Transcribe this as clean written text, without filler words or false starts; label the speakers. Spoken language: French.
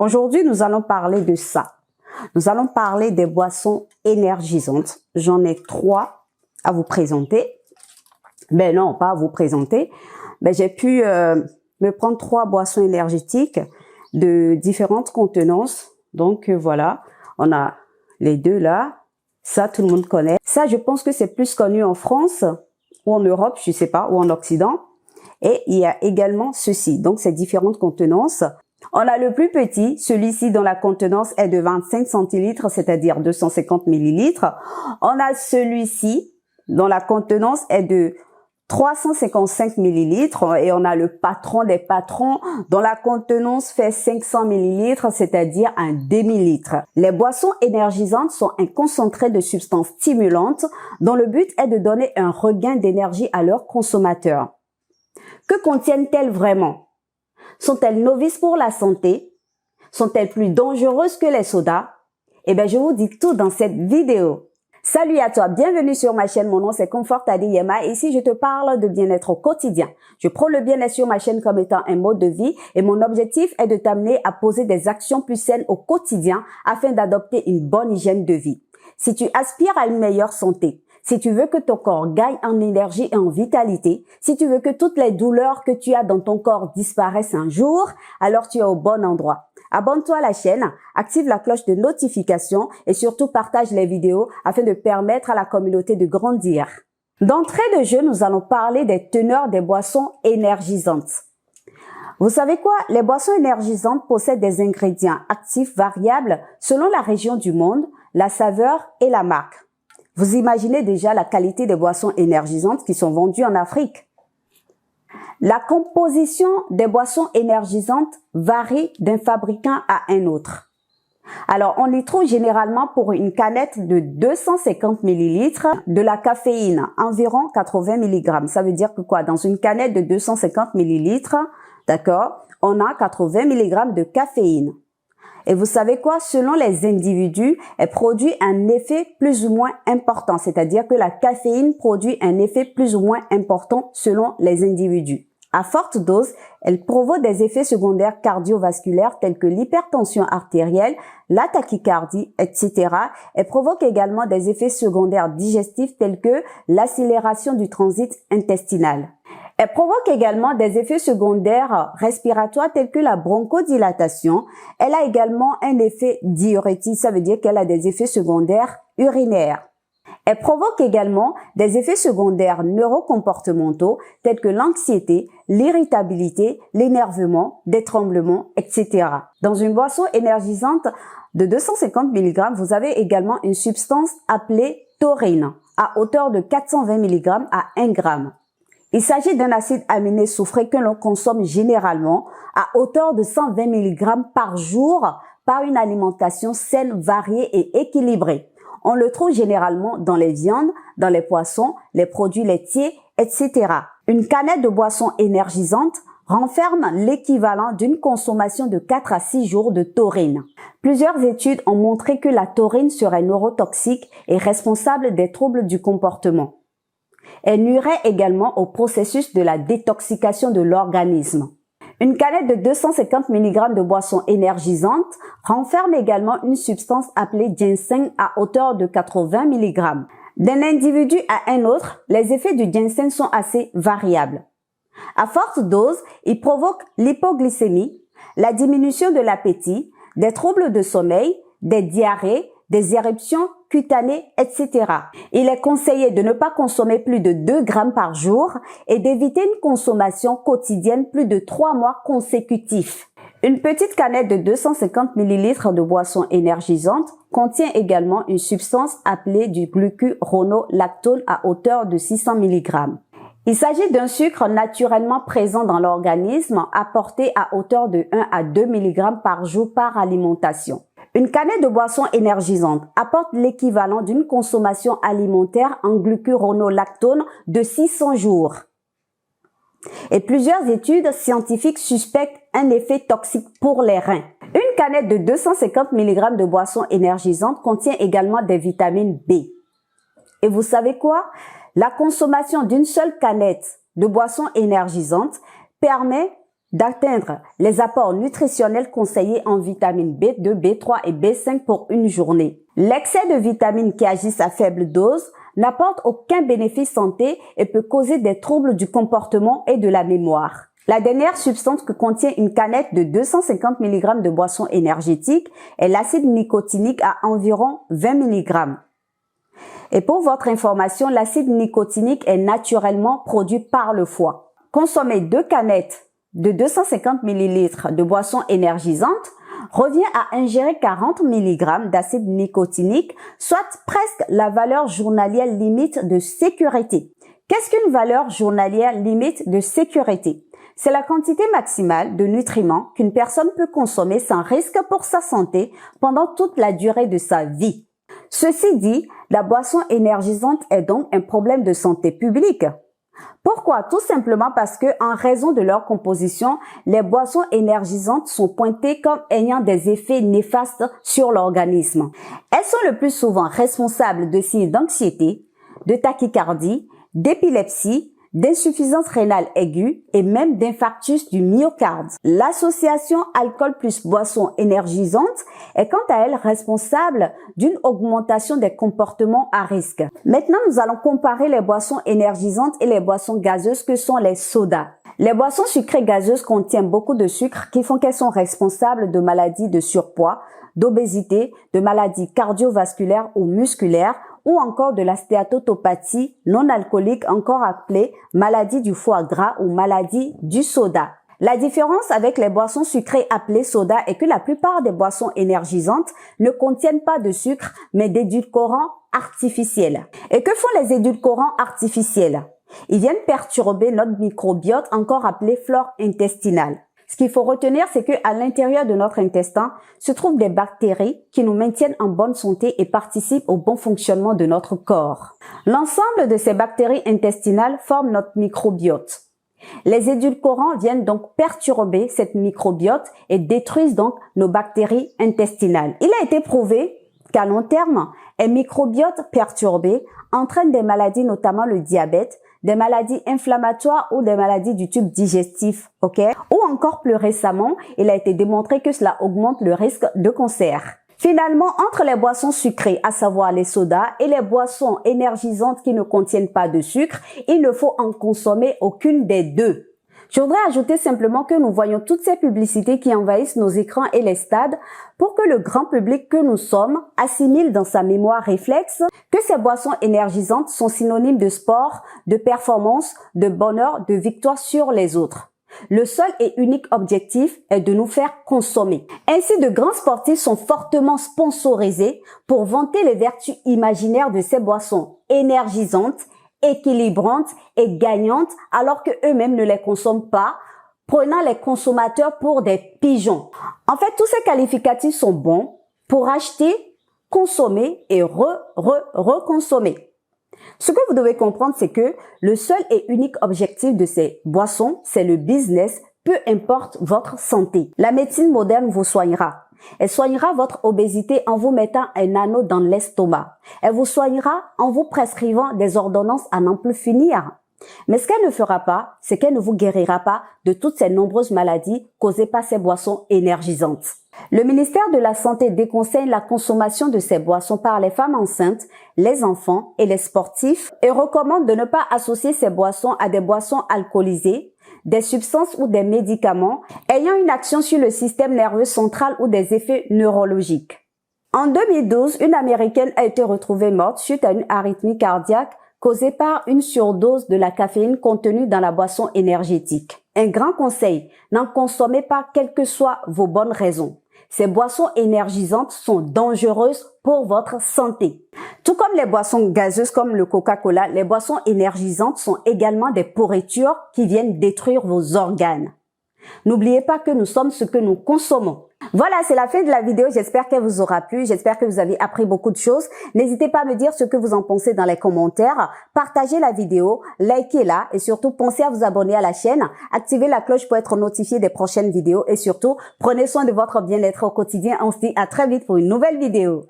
Speaker 1: Aujourd'hui, nous allons parler de ça. Nous allons parler des boissons énergisantes. J'en ai 3 à vous présenter. Ben non, pas à vous présenter. Ben j'ai pu me prendre 3 boissons énergétiques de différentes contenances. Donc voilà, on a les 2 là. Ça, tout le monde connaît. Ça, je pense que c'est plus connu en France ou en Europe, je sais pas, ou en Occident. Et il y a également ceci. Donc, ces différentes contenances. On a le plus petit, celui-ci dont la contenance est de 25 centilitres, c'est-à-dire 250 millilitres. On a celui-ci dont la contenance est de 355 millilitres et on a le patron des patrons dont la contenance fait 500 millilitres, c'est-à-dire un demi-litre. Les boissons énergisantes sont un concentré de substances stimulantes dont le but est de donner un regain d'énergie à leurs consommateurs. Que contiennent-elles vraiment? Sont-elles novices pour la santé? Sont-elles plus dangereuses que les sodas? Eh bien, je vous dis tout dans cette vidéo. Salut à toi, bienvenue sur ma chaîne, mon nom c'est Comfort Adeyema et ici je te parle de bien-être au quotidien. Je prône le bien-être sur ma chaîne comme étant un mode de vie et mon objectif est de t'amener à poser des actions plus saines au quotidien afin d'adopter une bonne hygiène de vie. Si tu aspires à une meilleure santé, si tu veux que ton corps gagne en énergie et en vitalité, si tu veux que toutes les douleurs que tu as dans ton corps disparaissent un jour, alors tu es au bon endroit. Abonne-toi à la chaîne, active la cloche de notification et surtout partage les vidéos afin de permettre à la communauté de grandir. D'entrée de jeu, nous allons parler des teneurs des boissons énergisantes. Vous savez quoi? Les boissons énergisantes possèdent des ingrédients actifs variables selon la région du monde, la saveur et la marque. Vous imaginez déjà la qualité des boissons énergisantes qui sont vendues en Afrique. La composition des boissons énergisantes varie d'un fabricant à un autre. Alors, on y trouve généralement pour une canette de 250 ml de la caféine, environ 80 mg. Ça veut dire que quoi? Dans une canette de 250 ml, d'accord, on a 80 mg de caféine. Et vous savez quoi? Selon les individus, elle produit un effet plus ou moins important. C'est-à-dire que la caféine produit un effet plus ou moins important selon les individus. À forte dose, elle provoque des effets secondaires cardiovasculaires tels que l'hypertension artérielle, la tachycardie, etc. Elle provoque également des effets secondaires digestifs tels que l'accélération du transit intestinal. Elle provoque également des effets secondaires respiratoires tels que la bronchodilatation. Elle a également un effet diurétique, ça veut dire qu'elle a des effets secondaires urinaires. Elle provoque également des effets secondaires neurocomportementaux tels que l'anxiété, l'irritabilité, l'énervement, des tremblements, etc. Dans une boisson énergisante de 250 mg, vous avez également une substance appelée taurine à hauteur de 420 mg à 1 g. Il s'agit d'un acide aminé soufré que l'on consomme généralement à hauteur de 120 mg par jour par une alimentation saine, variée et équilibrée. On le trouve généralement dans les viandes, dans les poissons, les produits laitiers, etc. Une canette de boisson énergisante renferme l'équivalent d'une consommation de 4 à 6 jours de taurine. Plusieurs études ont montré que la taurine serait neurotoxique et responsable des troubles du comportement. Elle nuirait également au processus de la détoxication de l'organisme. Une canette de 250 mg de boisson énergisante renferme également une substance appelée ginseng à hauteur de 80 mg. D'un individu à un autre, les effets du ginseng sont assez variables. À forte dose, il provoque l'hypoglycémie, la diminution de l'appétit, des troubles de sommeil, des diarrhées, des éruptions cutanées, etc. Il est conseillé de ne pas consommer plus de 2 grammes par jour et d'éviter une consommation quotidienne plus de 3 mois consécutifs. Une petite canette de 250 ml de boisson énergisante contient également une substance appelée du glucuronolactone à hauteur de 600 mg. Il s'agit d'un sucre naturellement présent dans l'organisme apporté à hauteur de 1 à 2 mg par jour par alimentation. Une canette de boisson énergisante apporte l'équivalent d'une consommation alimentaire en glucuronolactone de 600 jours. Et plusieurs études scientifiques suspectent un effet toxique pour les reins. Une canette de 250 mg de boisson énergisante contient également des vitamines B. Et vous savez quoi? La consommation d'une seule canette de boisson énergisante permet d'atteindre les apports nutritionnels conseillés en vitamines B2, B3 et B5 pour une journée. L'excès de vitamines qui agissent à faible dose n'apporte aucun bénéfice santé et peut causer des troubles du comportement et de la mémoire. La dernière substance que contient une canette de 250 mg de boisson énergétique est l'acide nicotinique à environ 20 mg. Et pour votre information, l'acide nicotinique est naturellement produit par le foie. Consommer 2 canettes de 250 ml de boisson énergisante revient à ingérer 40 mg d'acide nicotinique, soit presque la valeur journalière limite de sécurité. Qu'est-ce qu'une valeur journalière limite de sécurité? C'est la quantité maximale de nutriments qu'une personne peut consommer sans risque pour sa santé pendant toute la durée de sa vie. Ceci dit, la boisson énergisante est donc un problème de santé publique. Pourquoi? Tout simplement parce que, en raison de leur composition, les boissons énergisantes sont pointées comme ayant des effets néfastes sur l'organisme. Elles sont le plus souvent responsables de signes d'anxiété, de tachycardie, d'épilepsie, d'insuffisance rénale aiguë et même d'infarctus du myocarde. L'association alcool plus boisson énergisante est quant à elle responsable d'une augmentation des comportements à risque. Maintenant, nous allons comparer les boissons énergisantes et les boissons gazeuses que sont les sodas. Les boissons sucrées gazeuses contiennent beaucoup de sucre qui font qu'elles sont responsables de maladies de surpoids, d'obésité, de maladies cardiovasculaires ou musculaires, ou encore de la stéatotopathie non alcoolique, encore appelée maladie du foie gras ou maladie du soda. La différence avec les boissons sucrées appelées soda est que la plupart des boissons énergisantes ne contiennent pas de sucre, mais d'édulcorants artificiels. Et que font les édulcorants artificiels? Ils viennent perturber notre microbiote, encore appelé flore intestinale. Ce qu'il faut retenir, c'est qu'à l'intérieur de notre intestin se trouvent des bactéries qui nous maintiennent en bonne santé et participent au bon fonctionnement de notre corps. L'ensemble de ces bactéries intestinales forment notre microbiote. Les édulcorants viennent donc perturber cette microbiote et détruisent donc nos bactéries intestinales. Il a été prouvé qu'à long terme, un microbiote perturbé entraîne des maladies, notamment le diabète, des maladies inflammatoires ou des maladies du tube digestif, ok? Ou encore plus récemment, il a été démontré que cela augmente le risque de cancer. Finalement, entre les boissons sucrées, à savoir les sodas, et les boissons énergisantes qui ne contiennent pas de sucre, il ne faut en consommer aucune des deux. Je voudrais ajouter simplement que nous voyons toutes ces publicités qui envahissent nos écrans et les stades pour que le grand public que nous sommes assimile dans sa mémoire réflexe que ces boissons énergisantes sont synonymes de sport, de performance, de bonheur, de victoire sur les autres. Le seul et unique objectif est de nous faire consommer. Ainsi, de grands sportifs sont fortement sponsorisés pour vanter les vertus imaginaires de ces boissons énergisantes, équilibrantes et gagnantes, alors que eux-mêmes ne les consomment pas, prenant les consommateurs pour des pigeons. En fait, tous ces qualificatifs sont bons pour acheter, consommer et reconsommer. Ce que vous devez comprendre, c'est que le seul et unique objectif de ces boissons, c'est le business, peu importe votre santé. La médecine moderne vous soignera. Elle soignera votre obésité en vous mettant un anneau dans l'estomac. Elle vous soignera en vous prescrivant des ordonnances à n'en plus finir. Mais ce qu'elle ne fera pas, c'est qu'elle ne vous guérira pas de toutes ces nombreuses maladies causées par ces boissons énergisantes. Le ministère de la Santé déconseille la consommation de ces boissons par les femmes enceintes, les enfants et les sportifs et recommande de ne pas associer ces boissons à des boissons alcoolisées, des substances ou des médicaments ayant une action sur le système nerveux central ou des effets neurologiques. En 2012, une Américaine a été retrouvée morte suite à une arythmie cardiaque causée par une surdose de la caféine contenue dans la boisson énergétique. Un grand conseil, n'en consommez pas quelles que soient vos bonnes raisons. Ces boissons énergisantes sont dangereuses pour votre santé. Tout comme les boissons gazeuses comme le Coca-Cola, les boissons énergisantes sont également des pourritures qui viennent détruire vos organes. N'oubliez pas que nous sommes ce que nous consommons. Voilà, c'est la fin de la vidéo. J'espère qu'elle vous aura plu. J'espère que vous avez appris beaucoup de choses. N'hésitez pas à me dire ce que vous en pensez dans les commentaires. Partagez la vidéo, likez-la et surtout pensez à vous abonner à la chaîne. Activez la cloche pour être notifié des prochaines vidéos et surtout, prenez soin de votre bien-être au quotidien. On se dit à très vite pour une nouvelle vidéo.